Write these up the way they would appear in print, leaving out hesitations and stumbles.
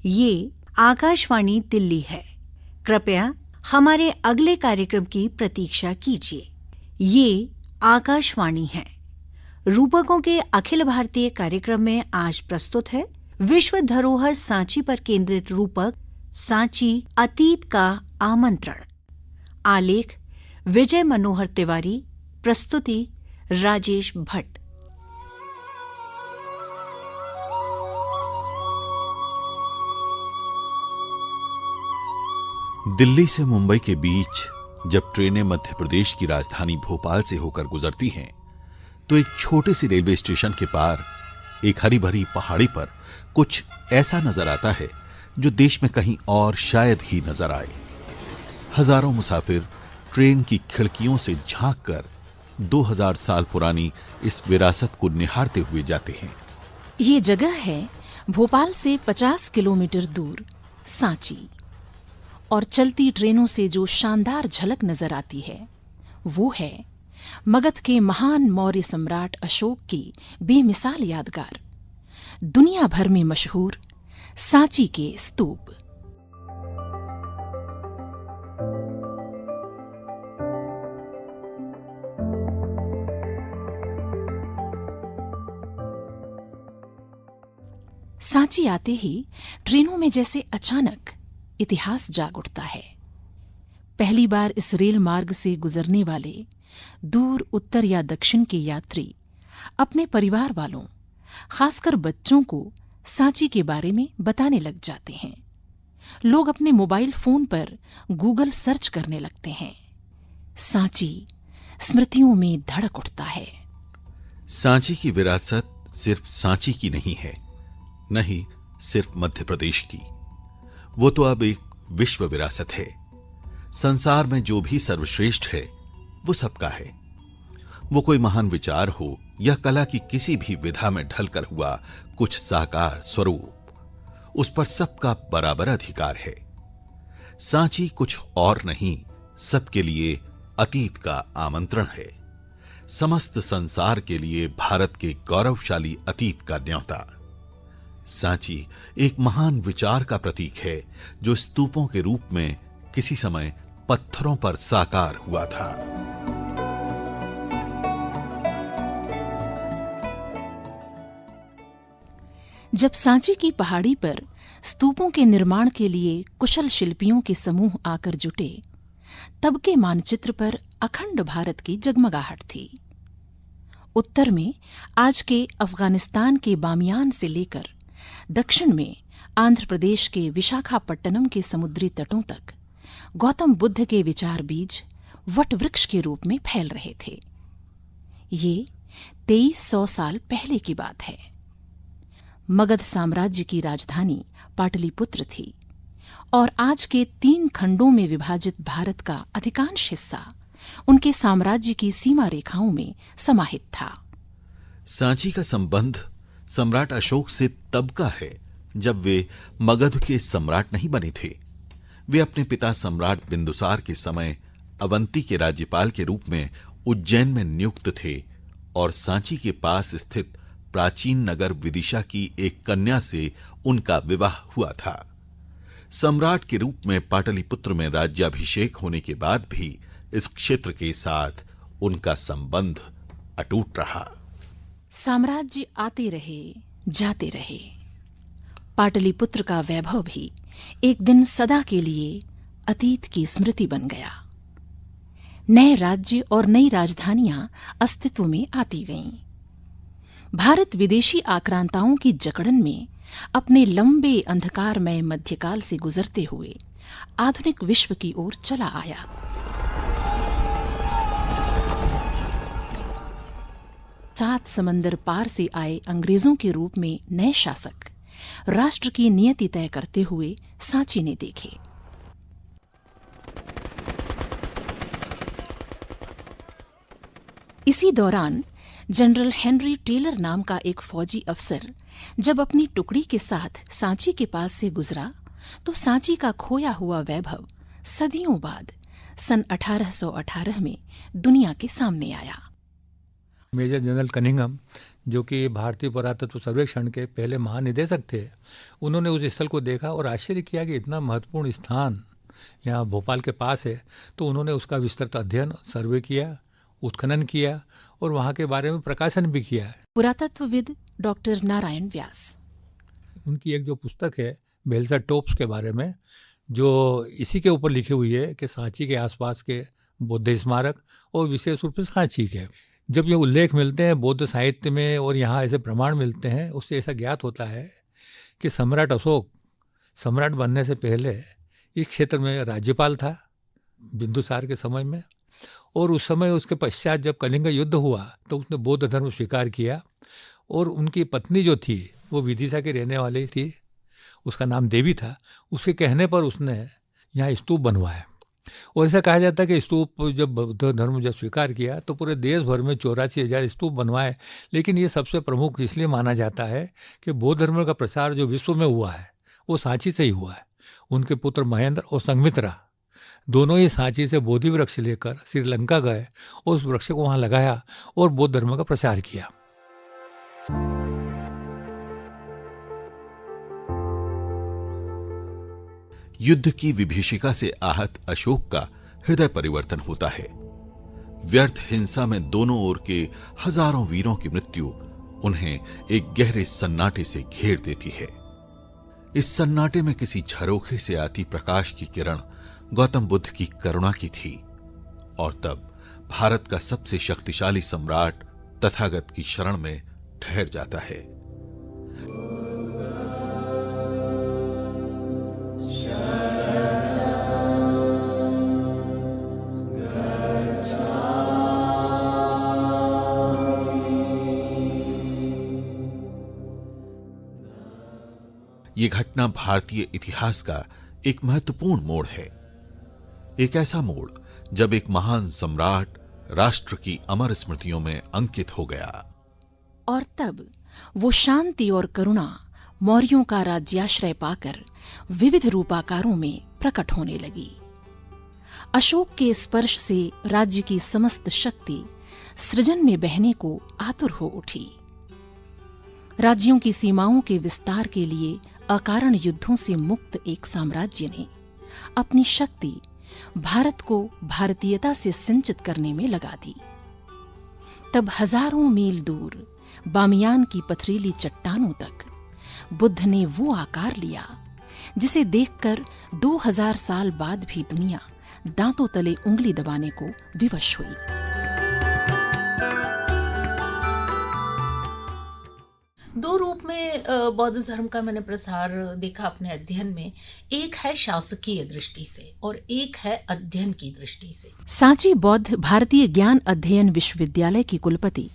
ये आकाशवाणी दिल्ली है। कृपया हमारे अगले कार्यक्रम की प्रतीक्षा कीजिए। ये आकाशवाणी है। रूपकों के अखिल भारतीय कार्यक्रम में आज प्रस्तुत है विश्व धरोहर सांची पर केंद्रित रूपक सांची अतीत का आमंत्रण। आलेख विजय मनोहर तिवारी, प्रस्तुति राजेश भट्ट। दिल्ली से मुंबई के बीच जब ट्रेनें मध्य प्रदेश की राजधानी भोपाल से होकर गुजरती हैं, तो एक छोटे से रेलवे स्टेशन के पार एक हरी भरी पहाड़ी पर कुछ ऐसा नजर आता है जो देश में कहीं और शायद ही नजर आए। हजारों मुसाफिर ट्रेन की खिड़कियों से झांककर 2000 साल पुरानी इस विरासत को निहारते हुए जाते हैं। ये जगह है भोपाल से 50 किलोमीटर दूर सांची, और चलती ट्रेनों से जो शानदार झलक नजर आती है वो है मगध के महान मौर्य सम्राट अशोक की बेमिसाल यादगार, दुनिया भर में मशहूर सांची के स्तूप। सांची आते ही ट्रेनों में जैसे अचानक इतिहास जाग उठता है। पहली बार इस रेल मार्ग से गुजरने वाले दूर उत्तर या दक्षिण के यात्री अपने परिवार वालों, खासकर बच्चों को सांची के बारे में बताने लग जाते हैं। लोग अपने मोबाइल फोन पर गूगल सर्च करने लगते हैं। सांची स्मृतियों में धड़क उठता है। सांची की विरासत सिर्फ सांची की नहीं है, न ही सिर्फ मध्य प्रदेश की। वो तो अब एक विश्व विरासत है। संसार में जो भी सर्वश्रेष्ठ है वो सबका है। वो कोई महान विचार हो या कला की किसी भी विधा में ढलकर हुआ कुछ साकार स्वरूप, उस पर सबका बराबर अधिकार है। सांची कुछ और नहीं, सबके लिए अतीत का आमंत्रण है। समस्त संसार के लिए भारत के गौरवशाली अतीत का न्योता। सांची एक महान विचार का प्रतीक है जो स्तूपों के रूप में किसी समय पत्थरों पर साकार हुआ था। जब सांची की पहाड़ी पर स्तूपों के निर्माण के लिए कुशल शिल्पियों के समूह आकर जुटे, तब के मानचित्र पर अखंड भारत की जगमगाहट थी। उत्तर में आज के अफगानिस्तान के बामियान से लेकर दक्षिण में आंध्र प्रदेश के विशाखापट्टनम के समुद्री तटों तक गौतम बुद्ध के विचार बीज वट वृक्ष के रूप में फैल रहे थे। ये 2300 साल पहले की बात है। मगध साम्राज्य की राजधानी पाटलिपुत्र थी और आज के 3 खंडों में विभाजित भारत का अधिकांश हिस्सा उनके साम्राज्य की सीमा रेखाओं में समाहित था। सांची का संबंध सम्राट अशोक से तब का है जब वे मगध के सम्राट नहीं बने थे। वे अपने पिता सम्राट बिंदुसार के समय अवंती के राज्यपाल के रूप में उज्जैन में नियुक्त थे और सांची के पास स्थित प्राचीन नगर विदिशा की एक कन्या से उनका विवाह हुआ था। सम्राट के रूप में पाटलिपुत्र में राज्याभिषेक होने के बाद भी इस क्षेत्र के साथ उनका संबंध अटूट रहा। साम्राज्य आते रहे, जाते रहे। पाटलिपुत्र का वैभव भी एक दिन सदा के लिए अतीत की स्मृति बन गया। नए राज्य और नई राजधानियां अस्तित्व में आती गईं। भारत विदेशी आक्रांताओं की जकड़न में अपने लंबे अंधकारमय मध्यकाल से गुजरते हुए आधुनिक विश्व की ओर चला आया। सात समंदर पार से आए अंग्रेजों के रूप में नए शासक राष्ट्र की नियति तय करते हुए सांची ने देखे। इसी दौरान जनरल हेनरी टेलर नाम का एक फौजी अफसर जब अपनी टुकड़ी के साथ सांची के पास से गुजरा तो सांची का खोया हुआ वैभव सदियों बाद सन 1818 में दुनिया के सामने आया। मेजर जनरल कनिंघम जो कि भारतीय पुरातत्व सर्वेक्षण के पहले महानिदेशक थे, उन्होंने उस स्थल को देखा और आश्चर्य किया कि इतना महत्वपूर्ण स्थान यहाँ भोपाल के पास है। तो उन्होंने उसका विस्तृत अध्ययन, सर्वे किया, उत्खनन किया और वहाँ के बारे में प्रकाशन भी किया है। पुरातत्वविद डॉक्टर नारायण व्यास, उनकी एक जो पुस्तक है बेलसा टॉप्स के बारे में, जो इसी के ऊपर लिखी हुई है कि सांची के आसपास के बौद्ध स्मारक और विशेष रूप से सांची के, जब ये उल्लेख मिलते हैं बौद्ध साहित्य में और यहाँ ऐसे प्रमाण मिलते हैं, उससे ऐसा ज्ञात होता है कि सम्राट अशोक सम्राट बनने से पहले इस क्षेत्र में राज्यपाल था बिंदुसार के समय में, और उस समय उसके पश्चात जब कलिंग युद्ध हुआ तो उसने बौद्ध धर्म स्वीकार किया। और उनकी पत्नी जो थी वो विदिशा की रहने वाली थी, उसका नाम देवी था। उसके कहने पर उसने यहाँ स्तूप बनवाया। और ऐसा कहा जाता है कि स्तूप जब बौद्ध धर्म जब स्वीकार किया तो पूरे देश भर में 84,000 स्तूप बनवाए। लेकिन ये सबसे प्रमुख इसलिए माना जाता है कि बौद्ध धर्म का प्रसार जो विश्व में हुआ है वो सांची से ही हुआ है। उनके पुत्र महेंद्र और संघमित्रा दोनों ही सांची से बोधि वृक्ष लेकर श्रीलंका गए और उस वृक्ष को वहाँ लगाया और बौद्ध धर्म का प्रचार किया। युद्ध की विभीषिका से आहत अशोक का हृदय परिवर्तन होता है। व्यर्थ हिंसा में दोनों ओर के हजारों वीरों की मृत्यु उन्हें एक गहरे सन्नाटे से घेर देती है। इस सन्नाटे में किसी झरोखे से आती प्रकाश की किरण गौतम बुद्ध की करुणा की थी, और तब भारत का सबसे शक्तिशाली सम्राट तथागत की शरण में ठहर जाता है। यह घटना भारतीय इतिहास का एक महत्वपूर्ण मोड़ है। एक ऐसा मोड़ जब एक महान सम्राट राष्ट्र की अमर स्मृतियों में अंकित हो गया। और तब वो शांति और करुणा मौर्यों का राज्याश्रय पाकर विविध रूपाकारों में प्रकट होने लगी। अशोक के स्पर्श से राज्य की समस्त शक्ति सृजन में बहने को आतुर हो उठी। राज्यों की सीमाओं के विस्तार के लिए अकारण युद्धों से मुक्त एक साम्राज्य ने अपनी शक्ति भारत को भारतीयता से सिंचित करने में लगा दी। तब हजारों मील दूर बामियान की पथरीली चट्टानों तक बुद्ध ने वो आकार लिया जिसे देखकर 2000 साल बाद भी दुनिया दांतों तले उंगली दबाने को विवश हुई। दो रूप में बौद्ध धर्म का मैंने प्रसार देखा अपने अध्ययन में। एक है शासकीय दृष्टि से और एक है अध्ययन की दृष्टि से। सांची बौद्ध भारतीय ज्ञान अध्ययन विश्वविद्यालय की कुलपति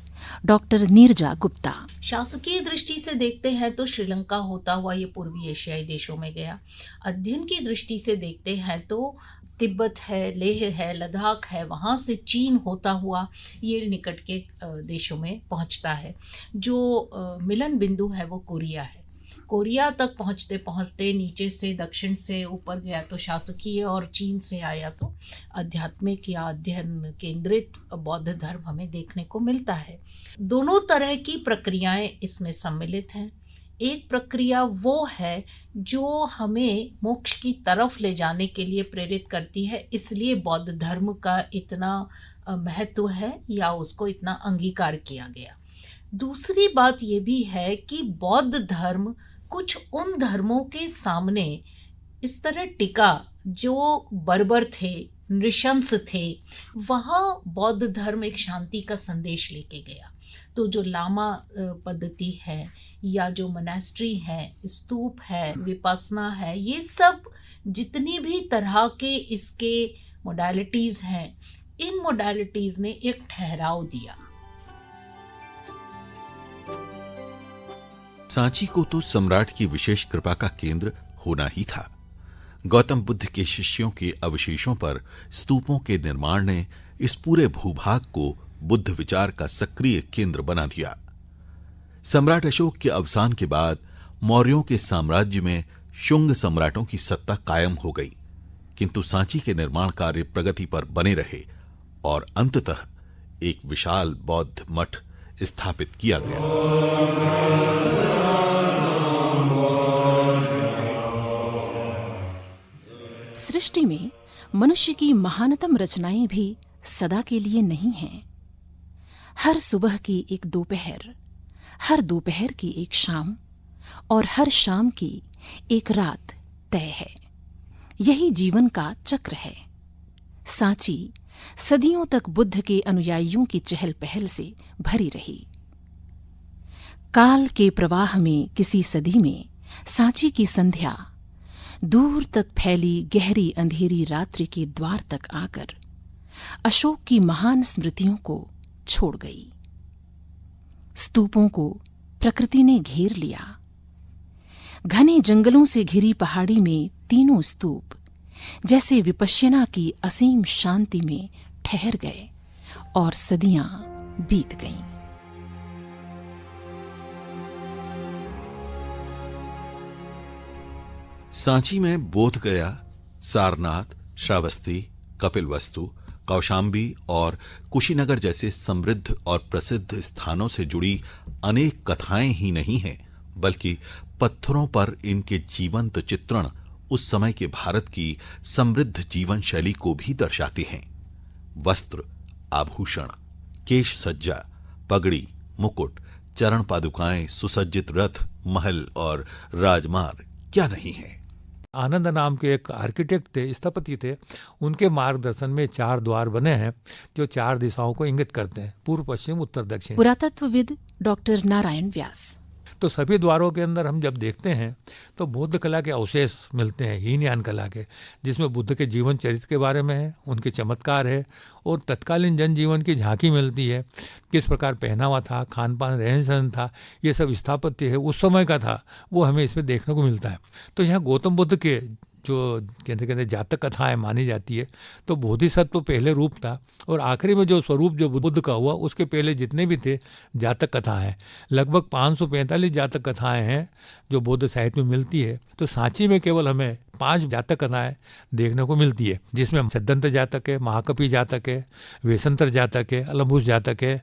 डॉक्टर नीरजा गुप्ता। शासकीय दृष्टि से देखते हैं तो श्रीलंका होता हुआ ये पूर्वी एशियाई देशों में गया। अध्ययन की दृष्टि से देखते हैं तो तिब्बत है, लेह है, लद्दाख है, वहाँ से चीन होता हुआ ये निकट के देशों में पहुँचता है। जो मिलन बिंदु है वो कोरिया है। कोरिया तक पहुँचते पहुँचते नीचे से दक्षिण से ऊपर गया तो शासकीय, और चीन से आया तो आध्यात्मिक या अध्ययन केंद्रित बौद्ध धर्म हमें देखने को मिलता है। दोनों तरह की प्रक्रियाएं इसमें सम्मिलित हैं। एक प्रक्रिया वो है जो हमें मोक्ष की तरफ ले जाने के लिए प्रेरित करती है, इसलिए बौद्ध धर्म का इतना महत्व है या उसको इतना अंगीकार किया गया। दूसरी बात ये भी है कि बौद्ध धर्म कुछ उन धर्मों के सामने इस तरह टिका जो बर्बर थे, नृशंस थे। वहाँ बौद्ध धर्म एक शांति का संदेश लेके गया। तो जो लामा पद्धति है या जो मोनास्ट्री है, स्तूप है, विपस्सना है, ये सब जितनी भी तरह के इसके मोडालिटीज़ हैं, इन मोडालिटीज़ ने एक ठहराव दिया। सांची को तो सम्राट की विशेष कृपा का केंद्र होना ही था। गौतम बुद्ध के शिष्यों के अवशेषों पर स्तूपों के निर्माण ने इस पूरे भूभाग को बुद्ध विचार का सक्रिय केंद्र बना दिया। सम्राट अशोक के अवसान के बाद मौर्यों के साम्राज्य में शुंग सम्राटों की सत्ता कायम हो गई, किंतु सांची के निर्माण कार्य प्रगति पर बने रहे और अंततः एक विशाल बौद्ध मठ स्थापित किया गया। सृष्टि में मनुष्य की महानतम रचनाएं भी सदा के लिए नहीं हैं। हर सुबह की एक दोपहर, हर दोपहर की एक शाम और हर शाम की एक रात तय है। यही जीवन का चक्र है। सांची सदियों तक बुद्ध के अनुयायियों की चहल पहल से भरी रही। काल के प्रवाह में किसी सदी में सांची की संध्या दूर तक फैली गहरी अंधेरी रात्रि के द्वार तक आकर अशोक की महान स्मृतियों को छोड़ गई। स्तूपों को प्रकृति ने घेर लिया। घने जंगलों से घिरी पहाड़ी में तीनों स्तूप जैसे विपश्यना की असीम शांति में ठहर गए और सदियां बीत गईं। सांची में बोधगया, सारनाथ, श्रावस्ती, कपिलवस्तु, कौशाम्बी और कुशीनगर जैसे समृद्ध और प्रसिद्ध स्थानों से जुड़ी अनेक कथाएं ही नहीं हैं, बल्कि पत्थरों पर इनके जीवंत चित्रण उस समय के भारत की समृद्ध जीवन शैली को भी दर्शाते हैं। वस्त्र, आभूषण, केश सज्जा, पगड़ी, मुकुट, चरण पादुकाएं, सुसज्जित रथ, महल और राजमार्ग क्या नहीं है। आनंद नाम के एक आर्किटेक्ट थे, स्थपति थे। उनके मार्गदर्शन में 4 द्वार बने हैं जो 4 दिशाओं को इंगित करते हैं, पूर्व, पश्चिम, उत्तर, दक्षिण। पुरातत्वविद डॉक्टर नारायण व्यास। तो सभी द्वारों के अंदर हम जब देखते हैं तो बौद्ध कला के अवशेष मिलते हैं, हीनयान कला के, जिसमें बुद्ध के जीवन चरित्र के बारे में है, उनके चमत्कार है और तत्कालीन जनजीवन की झांकी मिलती है। किस प्रकार पहनावा था, खान पान, रहन सहन था, ये सब स्थापत्य है उस समय का था, वो हमें इसमें देखने को मिलता है। तो यहाँ गौतम बुद्ध के जो कहते जातक कथाएं मानी जाती है, तो बोधिसत्व पहले रूप था और आखिरी में जो स्वरूप जो बुद्ध का हुआ उसके पहले जितने भी थे जातक कथाएं हैं। लगभग 545 जातक कथाएं हैं जो बौद्ध साहित्य में मिलती है। तो सांची में केवल हमें 5 जातक कथाएं देखने को मिलती है, जिसमें सिद्धांत जातक है, महाकपि जातक है, वेशंतर जातक है, अलम्बुस जातक है।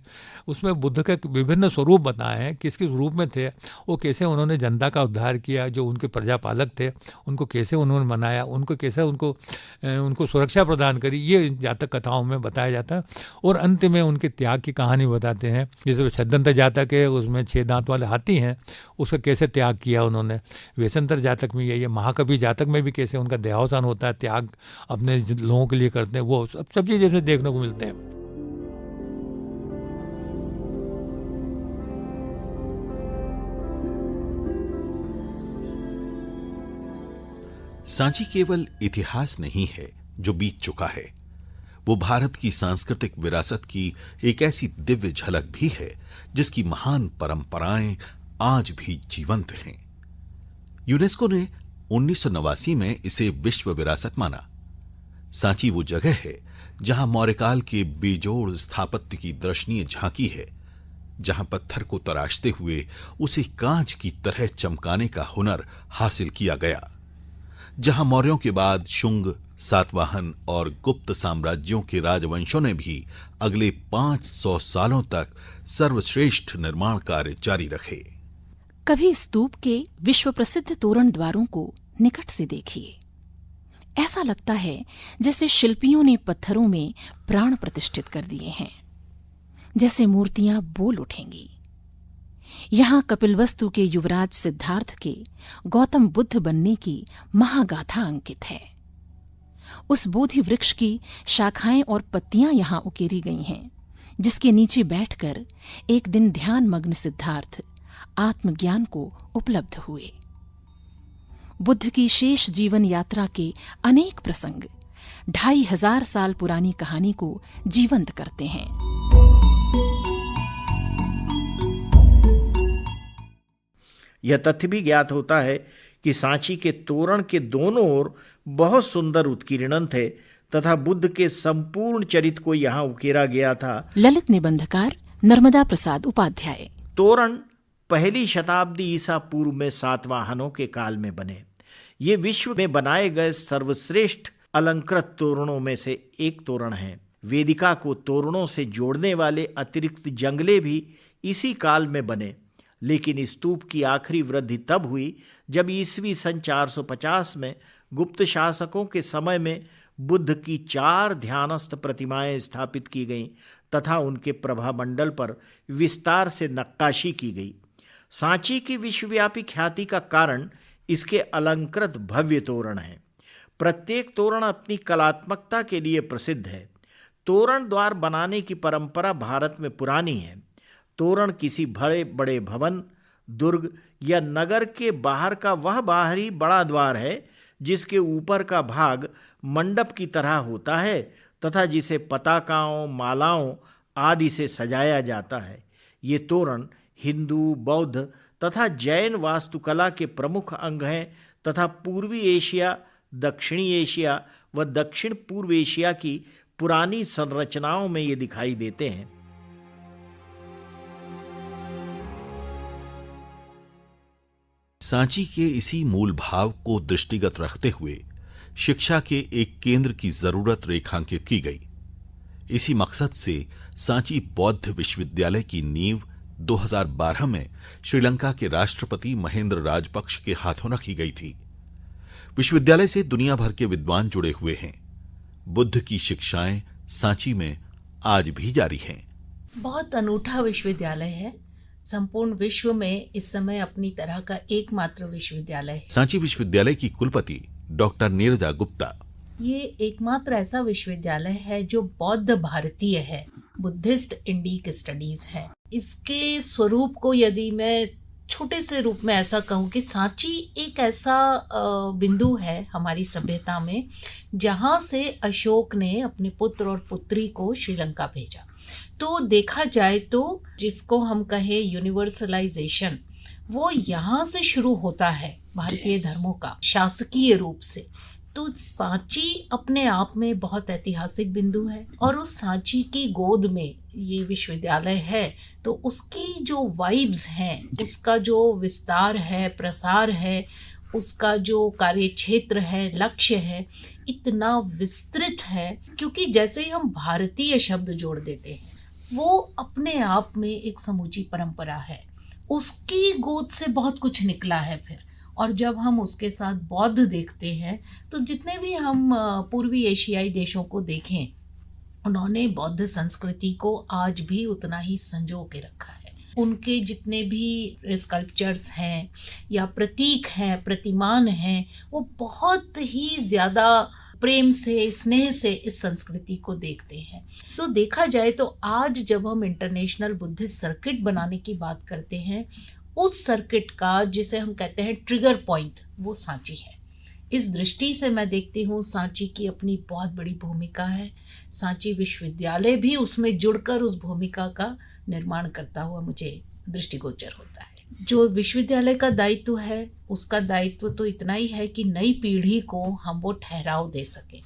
उसमें बुद्ध के विभिन्न स्वरूप बताए हैं, किस किस रूप में थे, वो कैसे उन्होंने जनता का उद्धार किया, जो उनके प्रजापालक थे उनको कैसे उन्होंने मनाया, उनको कैसे उनको सुरक्षा प्रदान करी, ये जातक कथाओं में बताया जाता है। और अंत में उनके त्याग की कहानी बताते हैं। जैसे सिद्धांत जातक है, उसमें 6 दांत वाले हाथी हैं, उसका कैसे त्याग किया उन्होंने। वेशंतर जातक में ये महाकपि जातक में भी कैसे उनका देहावसान होता है, त्याग अपने लोगों के लिए करते हैं, वो सब चीजें इसमें देखने को मिलते हैं। सांची केवल इतिहास नहीं है जो बीत चुका है, वो भारत की सांस्कृतिक विरासत की एक ऐसी दिव्य झलक भी है जिसकी महान परंपराएं आज भी जीवंत हैं। यूनेस्को ने 1989 में इसे विश्व विरासत माना। सांची वो जगह है जहां मौर्यकाल के बेजोड़ स्थापत्य की दर्शनीय झांकी है, जहां पत्थर को तराशते हुए उसे कांच की तरह चमकाने का हुनर हासिल किया गया, जहां मौर्यों के बाद शुंग, सातवाहन और गुप्त साम्राज्यों के राजवंशों ने भी अगले 500 सालों तक सर्वश्रेष्ठ निर्माण कार्य जारी रखे। कभी स्तूप के विश्व प्रसिद्ध तोरण द्वारों को निकट से देखिए। ऐसा लगता है जैसे शिल्पियों ने पत्थरों में प्राण प्रतिष्ठित कर दिए हैं, जैसे मूर्तियां बोल उठेंगी। यहां कपिलवस्तु के युवराज सिद्धार्थ के गौतम बुद्ध बनने की महागाथा अंकित है। उस बोधि वृक्ष की शाखाएं और पत्तियां यहां उकेरी गई हैं, जिसके नीचे बैठकर एक दिन ध्यान मग्न सिद्धार्थ आत्मज्ञान को उपलब्ध हुए। बुद्ध की शेष जीवन यात्रा के अनेक प्रसंग 2500 साल पुरानी कहानी को जीवंत करते हैं। यह तथ्य भी ज्ञात होता है कि सांची के तोरण के दोनों ओर बहुत सुंदर उत्कीर्णन थे तथा बुद्ध के संपूर्ण चरित्र को यहाँ उकेरा गया था। ललित निबंधकार नर्मदा प्रसाद उपाध्याय। तोरण 1ली शताब्दी ईसा पूर्व में सातवाहनों के काल में बने। ये विश्व में बनाए गए सर्वश्रेष्ठ अलंकृत तोरणों में से एक तोरण है। वेदिका को तोरणों से जोड़ने वाले अतिरिक्त जंगले भी इसी काल में बने, लेकिन इस स्तूप की आखिरी वृद्धि तब हुई जब ईस्वी सन 450 में गुप्त शासकों के समय में बुद्ध की 4 ध्यानस्थ प्रतिमाएं स्थापित की गईं तथा उनके प्रभामंडल पर विस्तार से नक्काशी की गई। सांची की विश्वव्यापी ख्याति का कारण इसके अलंकृत भव्य तोरण हैं। प्रत्येक तोरण अपनी कलात्मकता के लिए प्रसिद्ध है। तोरण द्वार बनाने की परंपरा भारत में पुरानी है। तोरण किसी बड़े बड़े भवन, दुर्ग या नगर के बाहर का वह बाहरी बड़ा द्वार है जिसके ऊपर का भाग मंडप की तरह होता है तथा जिसे पताकाओं, मालाओं आदि से सजाया जाता है। ये तोरण हिंदू, बौद्ध तथा जैन वास्तुकला के प्रमुख अंग हैं तथा पूर्वी एशिया, दक्षिणी एशिया व दक्षिण पूर्व एशिया की पुरानी संरचनाओं में ये दिखाई देते हैं। सांची के इसी मूल भाव को दृष्टिगत रखते हुए शिक्षा के एक केंद्र की जरूरत रेखांकित की गई। इसी मकसद से सांची बौद्ध विश्वविद्यालय की नींव 2012 में श्रीलंका के राष्ट्रपति महेंद्र राजपक्ष के हाथों रखी गई थी। विश्वविद्यालय से दुनिया भर के विद्वान जुड़े हुए हैं। बुद्ध की शिक्षाएं सांची में आज भी जारी हैं। बहुत अनूठा विश्वविद्यालय है। संपूर्ण विश्व में इस समय अपनी तरह का एकमात्र विश्वविद्यालय है। सांची विश्वविद्यालय की कुलपति डॉक्टर नीरजा गुप्ता। ये एकमात्र ऐसा विश्वविद्यालय है जो बौद्ध भारतीय है, बुद्धिस्ट इंडिक स्टडीज है। इसके स्वरूप को यदि मैं छोटे से रूप में ऐसा कहूँ कि सांची एक ऐसा बिंदु है हमारी सभ्यता में जहाँ से अशोक ने अपने पुत्र और पुत्री को श्रीलंका भेजा। तो देखा जाए तो जिसको हम कहें यूनिवर्सलाइजेशन, वो यहाँ से शुरू होता है भारतीय धर्मों का शासकीय रूप से। तो सांची अपने आप में बहुत ऐतिहासिक बिंदु है और उस सांची की गोद में ये विश्वविद्यालय है तो उसकी जो वाइब्स हैं, उसका जो विस्तार है, प्रसार है, उसका जो कार्य क्षेत्र है, लक्ष्य है, इतना विस्तृत है क्योंकि जैसे ही हम भारतीय शब्द जोड़ देते हैं वो अपने आप में एक समूची परंपरा है। उसकी गोद से बहुत कुछ निकला है फिर। और जब हम उसके साथ बौद्ध देखते हैं तो जितने भी हम पूर्वी एशियाई देशों को देखें, उन्होंने बौद्ध संस्कृति को आज भी उतना ही संजो के रखा है। उनके जितने भी स्कल्पचर्स हैं या प्रतीक हैं, प्रतिमान हैं, वो बहुत ही ज़्यादा प्रेम से, स्नेह से इस संस्कृति को देखते हैं। तो देखा जाए तो आज जब हम इंटरनेशनल बुद्धिस्ट सर्किट बनाने की बात करते हैं, उस सर्किट का जिसे हम कहते हैं ट्रिगर पॉइंट, वो सांची है। इस दृष्टि से मैं देखती हूँ सांची की अपनी बहुत बड़ी भूमिका है। सांची विश्वविद्यालय भी उसमें जुड़कर उस भूमिका का निर्माण करता हुआ मुझे दृष्टिगोचर होता है। जो विश्वविद्यालय का दायित्व है, उसका दायित्व तो इतना ही है कि नई पीढ़ी को हम वो ठहराव दे सकें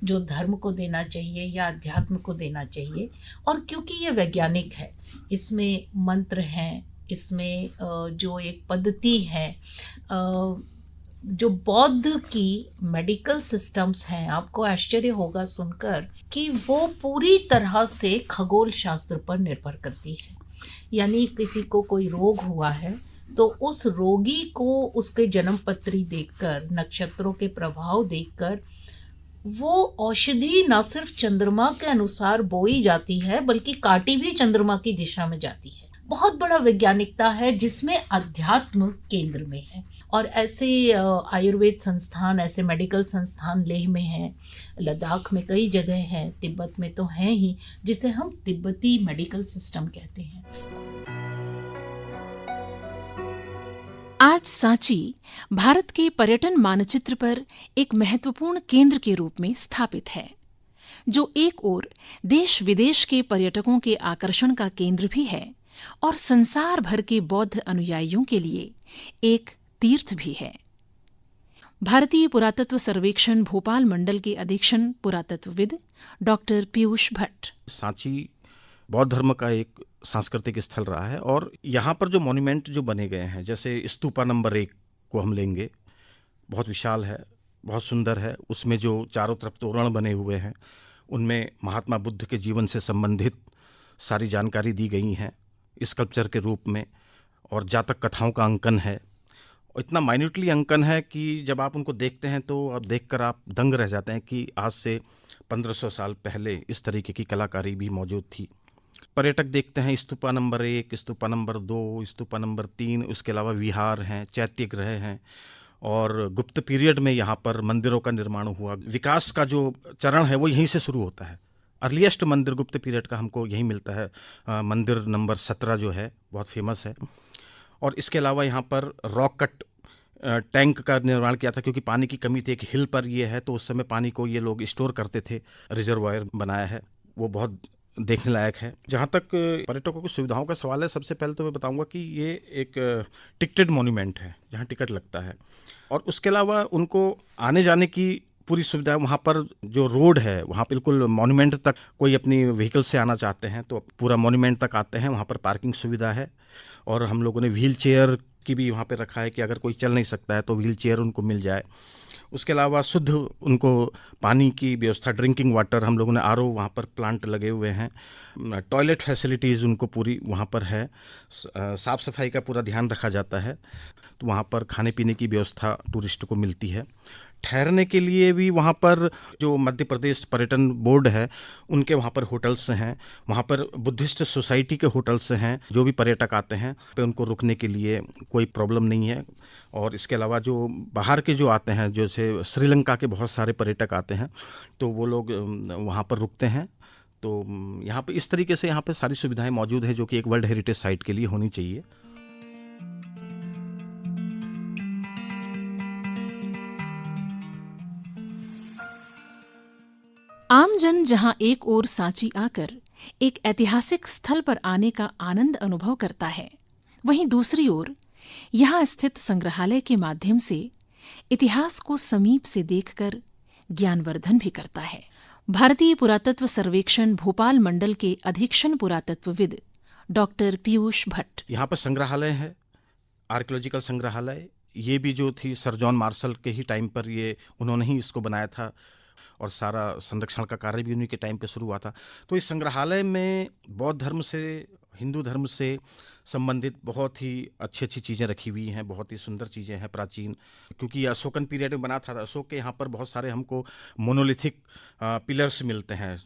जो धर्म को देना चाहिए या अध्यात्म को देना चाहिए। और क्योंकि ये वैज्ञानिक है, इसमें मंत्र हैं, इसमें जो एक पद्धति है, जो बौद्ध की मेडिकल सिस्टम्स हैं, आपको आश्चर्य होगा सुनकर कि वो पूरी तरह से खगोल शास्त्र पर निर्भर करती है। यानी किसी को कोई रोग हुआ है तो उस रोगी को उसके जन्म पत्री देखकर, नक्षत्रों के प्रभाव देखकर वो औषधि न सिर्फ चंद्रमा के अनुसार बोई जाती है बल्कि काटी भी चंद्रमा की दिशा में जाती है। बहुत बड़ा वैज्ञानिकता है जिसमें अध्यात्म केंद्र में है। और ऐसे आयुर्वेद संस्थान, ऐसे मेडिकल संस्थान लेह में हैं, लद्दाख में कई जगह हैं, तिब्बत में तो हैं ही, जिसे हम तिब्बती मेडिकल सिस्टम कहते हैं। आज सांची भारत के पर्यटन मानचित्र पर एक महत्वपूर्ण केंद्र के रूप में स्थापित है, जो एक ओर देश विदेश के पर्यटकों के आकर्षण का केंद्र भी है और संसार भर के बौद्ध अनुयायियों के लिए एक तीर्थ भी है। भारतीय पुरातत्व सर्वेक्षण भोपाल मंडल के अधीक्षण पुरातत्वविद डॉक्टर पीयूष भट्ट। सांची बौद्ध धर्म का एक सांस्कृतिक स्थल रहा है और यहाँ पर जो मॉन्यूमेंट जो बने गए हैं, जैसे स्तूपा नंबर 1 को हम लेंगे, बहुत विशाल है, बहुत सुंदर है। उसमें जो चारों तरफ तोरण बने हुए हैं उनमें महात्मा बुद्ध के जीवन से संबंधित सारी जानकारी दी गई हैं। स्कल्पचर के रूप में, और जातक कथाओं का अंकन है। और इतना माइन्यूटली अंकन है कि जब आप उनको देखते हैं तो अब देखकर आप दंग रह जाते हैं कि आज से 1500 साल पहले इस तरीके की कलाकारी भी मौजूद थी। पर्यटक देखते हैं stupa number 1, stupa number 2, stupa number 3, उसके अलावा विहार हैं, चैत्यगृह हैं, और गुप्त पीरियड में यहाँ पर मंदिरों का निर्माण हुआ। विकास का जो चरण है वो यहीं से शुरू होता है। अर्लीस्ट मंदिर गुप्त पीरियड का हमको यही मिलता है। मंदिर नंबर 17 जो है बहुत फेमस है। और इसके अलावा यहाँ पर रॉक कट टैंक का निर्माण किया था, क्योंकि पानी की कमी थी। एक हिल पर ये है तो उस समय पानी को ये लोग स्टोर करते थे, रिजर्वायर बनाया है, वो बहुत देखने लायक है। जहाँ तक पर्यटकों की सुविधाओं का सवाल है, सबसे पहले तो मैं बताऊंगा कि ये एक टिकटेड मॉन्यूमेंट है जहाँ टिकट लगता है, और उसके अलावा उनको आने जाने की पूरी सुविधा। वहाँ पर जो रोड है वहाँ बिल्कुल मॉन्यूमेंट तक कोई अपनी व्हीकल से आना चाहते हैं तो पूरा मॉन्यूमेंट तक आते हैं। वहाँ पर पार्किंग सुविधा है, और हम लोगों ने व्हील चेयर की भी वहाँ पे रखा है कि अगर कोई चल नहीं सकता है तो व्हील चेयर उनको मिल जाए। उसके अलावा शुद्ध उनको पानी की व्यवस्था, ड्रिंकिंग वाटर, हम लोगों ने आरओ वहाँ पर प्लांट लगे हुए हैं। टॉयलेट फैसिलिटीज़ उनको पूरी वहाँ पर है। साफ़ सफाई का पूरा ध्यान रखा जाता है। तो वहाँ पर खाने पीने की व्यवस्था टूरिस्ट को मिलती है। ठहरने के लिए भी वहाँ पर जो मध्य प्रदेश पर्यटन बोर्ड है उनके वहाँ पर होटल्स हैं। वहाँ पर बुद्धिस्ट सोसाइटी के होटल्स हैं। जो भी पर्यटक आते हैं पे उनको रुकने के लिए कोई प्रॉब्लम नहीं है। और इसके अलावा जो बाहर के जो आते हैं, जैसे श्रीलंका के बहुत सारे पर्यटक आते हैं तो वो लोग वहाँ पर रुकते हैं। तो यहाँ पे इस तरीके से यहाँ पे सारी सुविधाएं मौजूद है जो कि एक वर्ल्ड हेरिटेज साइट के लिए होनी चाहिए। आमजन जहां एक ओर सांची आकर एक ऐतिहासिक स्थल पर आने का आनंद अनुभव करता है, वहीं दूसरी ओर यहां स्थित संग्रहालय के माध्यम से इतिहास को समीप से देखकर ज्ञानवर्धन भी करता है। भारतीय पुरातत्व सर्वेक्षण भोपाल मंडल के अधीक्षण पुरातत्वविद डॉक्टर पीयूष भट्ट। यहाँ पर संग्रहालय है, आर्कियोलॉजिकल संग्रहालय। ये भी जो थी सर जॉन मार्शल के ही टाइम पर ये उन्होंने ही इसको बनाया था, और सारा संरक्षण का कार्य भी उन्हीं के टाइम पे शुरू हुआ था। तो इस संग्रहालय में बौद्ध धर्म से, हिंदू धर्म से संबंधित बहुत ही अच्छी चीज़ें रखी हुई हैं, बहुत ही सुंदर चीज़ें हैं प्राचीन। क्योंकि ये अशोकन पीरियड में बना था, अशोक के यहाँ पर बहुत सारे हमको मोनोलिथिक पिलर्स मिलते हैं।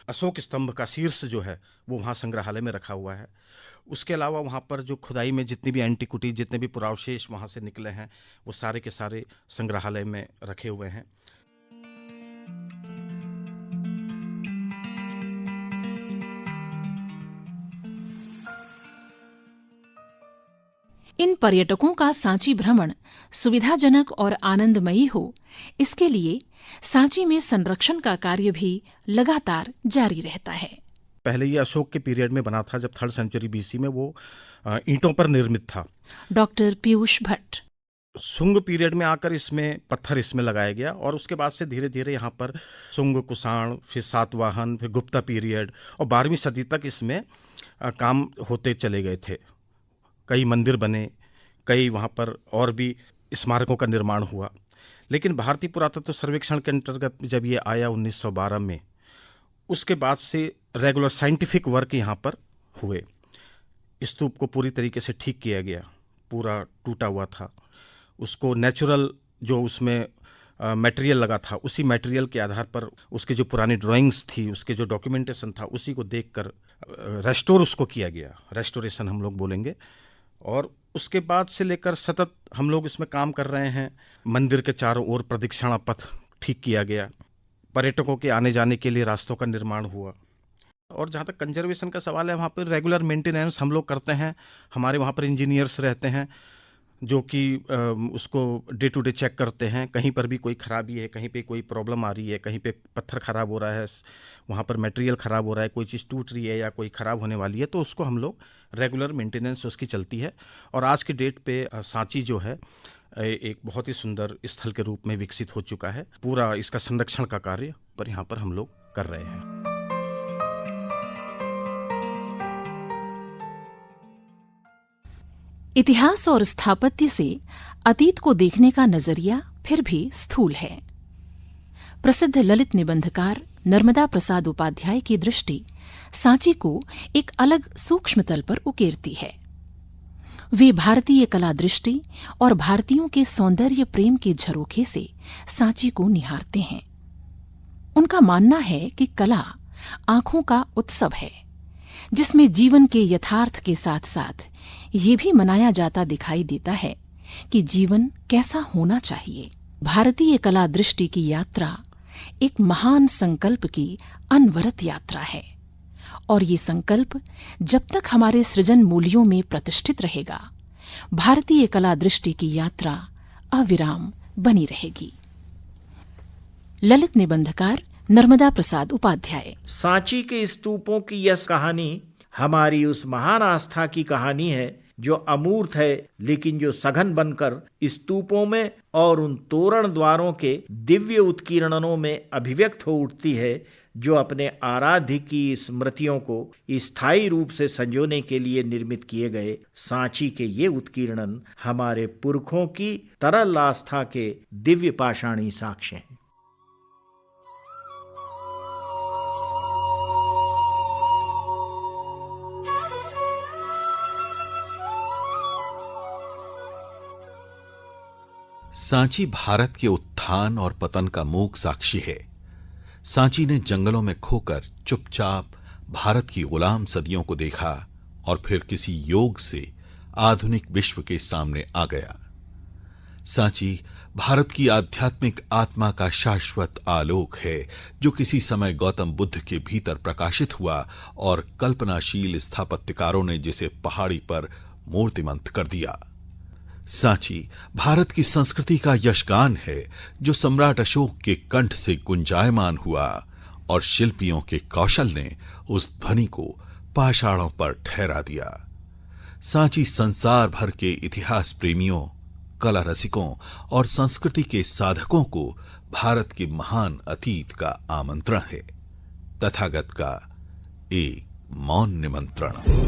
अशोक स्तंभ का शीर्ष जो है वो वहाँ संग्रहालय में रखा हुआ है। उसके अलावा वहाँ पर जो खुदाई में जितनी भी एंटिक्विटी, जितने भी पुरावशेष वहाँ से निकले हैं वो सारे के सारे संग्रहालय में रखे हुए हैं। इन पर्यटकों का सांची भ्रमण सुविधाजनक और आनंदमयी हो, इसके लिए सांची में संरक्षण का कार्य भी लगातार जारी रहता है। पहले ये अशोक के पीरियड में बना था, जब 3rd सेंचुरी BC में वो ईंटों पर निर्मित था। डॉक्टर पीयूष भट्ट। शुंग पीरियड में आकर इसमें पत्थर इसमें लगाया गया, और उसके बाद से धीरे धीरे यहाँ पर शुंग, कुषाण, फिर सातवाहन, फिर गुप्ता पीरियड और 12वीं सदी तक इसमें काम होते चले गए थे। कई मंदिर बने, कई वहाँ पर और भी स्मारकों का निर्माण हुआ। लेकिन भारतीय पुरातत्व सर्वेक्षण के अंतर्गत जब ये आया 1912 में, उसके बाद से रेगुलर साइंटिफिक वर्क यहाँ पर हुए। स्तूप को पूरी तरीके से ठीक किया गया, पूरा टूटा हुआ था। उसको नेचुरल जो उसमें मटेरियल लगा था, उसी मटेरियल के आधार पर उसकी जो पुरानी ड्राइंग्स थी, उसके जो डॉक्यूमेंटेशन था, उसी को देखकर रेस्टोर उसको किया गया। रेस्टोरेशन हम लोग बोलेंगे। और उसके बाद से लेकर सतत हम लोग इसमें काम कर रहे हैं। मंदिर के चारों ओर प्रदक्षिणा पथ ठीक किया गया, पर्यटकों के आने जाने के लिए रास्तों का निर्माण हुआ। और जहाँ तक कंजर्वेशन का सवाल है, वहाँ पर रेगुलर मेंटेनेंस हम लोग करते हैं। हमारे वहाँ पर इंजीनियर्स रहते हैं जो कि उसको डे टू डे चेक करते हैं। कहीं पर भी कोई ख़राबी है, कहीं पे कोई प्रॉब्लम आ रही है, कहीं पे पत्थर ख़राब हो रहा है, वहाँ पर मटेरियल ख़राब हो रहा है, कोई चीज़ टूट रही है या कोई ख़राब होने वाली है, तो उसको हम लोग रेगुलर मेंटेनेंस उसकी चलती है। और आज की डेट पे सांची जो है एक बहुत ही सुंदर स्थल के रूप में विकसित हो चुका है। पूरा इसका संरक्षण का कार्य पर यहाँ पर हम लोग कर रहे हैं। इतिहास और स्थापत्य से अतीत को देखने का नजरिया फिर भी स्थूल है। प्रसिद्ध ललित निबंधकार नर्मदा प्रसाद उपाध्याय की दृष्टि सांची को एक अलग सूक्ष्म तल पर उकेरती है। वे भारतीय कला दृष्टि और भारतीयों के सौंदर्य प्रेम के झरोखे से सांची को निहारते हैं। उनका मानना है कि कला आंखों का उत्सव है, जिसमें जीवन के यथार्थ के साथ साथ ये भी मनाया जाता दिखाई देता है कि जीवन कैसा होना चाहिए। भारतीय कला दृष्टि की यात्रा एक महान संकल्प की अनवरत यात्रा है, और ये संकल्प जब तक हमारे सृजन मूल्यों में प्रतिष्ठित रहेगा, भारतीय कला दृष्टि की यात्रा अविराम बनी रहेगी। ललित निबंधकार नर्मदा प्रसाद उपाध्याय। सांची के स्तूपों की यह कहानी हमारी उस महान आस्था की कहानी है जो अमूर्त है, लेकिन जो सघन बनकर स्तूपों में और उन तोरण द्वारों के दिव्य उत्कीर्णनों में अभिव्यक्त हो उठती है, जो अपने आराध्य की स्मृतियों को स्थायी रूप से संजोने के लिए निर्मित किए गए। सांची के ये उत्कीर्णन हमारे पुरखों की तरल आस्था के दिव्य पाषाणी साक्ष्य हैं। सांची भारत के उत्थान और पतन का मूक साक्षी है। सांची ने जंगलों में खोकर चुपचाप भारत की गुलाम सदियों को देखा और फिर किसी योग से आधुनिक विश्व के सामने आ गया। सांची भारत की आध्यात्मिक आत्मा का शाश्वत आलोक है, जो किसी समय गौतम बुद्ध के भीतर प्रकाशित हुआ और कल्पनाशील स्थापत्यकारों ने जिसे पहाड़ी पर मूर्तिमंत कर दिया। सांची भारत की संस्कृति का यशगान है, जो सम्राट अशोक के कंठ से गुंजायमान हुआ और शिल्पियों के कौशल ने उस ध्वनि को पाषाणों पर ठहरा दिया। सांची संसार भर के इतिहास प्रेमियों, कला रसिकों और संस्कृति के साधकों को भारत के महान अतीत का आमंत्रण है, तथागत का एक मौन निमंत्रण।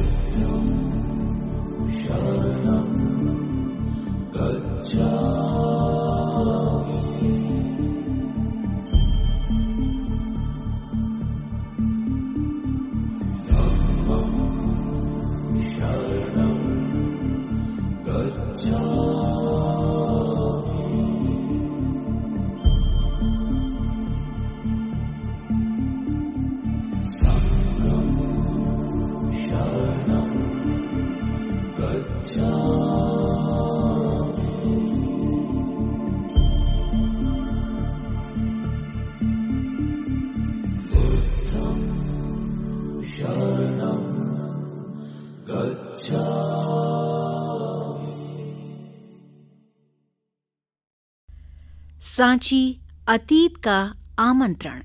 सांची अतीत का आमंत्रण।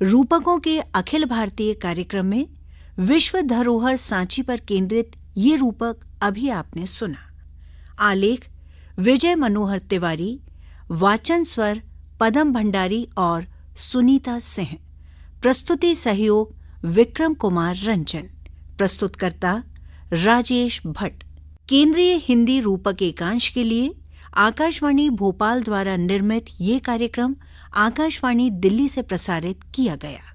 रूपकों के अखिल भारतीय कार्यक्रम में विश्व धरोहर सांची पर केंद्रित ये रूपक अभी आपने सुना। आलेख विजय मनोहर तिवारी, वाचन स्वर पदम भंडारी और सुनीता सिंह, प्रस्तुति सहयोग विक्रम कुमार रंजन, प्रस्तुतकर्ता राजेश भट्ट। केंद्रीय हिंदी रूपक एकांश के लिए आकाशवाणी भोपाल द्वारा निर्मित ये कार्यक्रम आकाशवाणी दिल्ली से प्रसारित किया गया।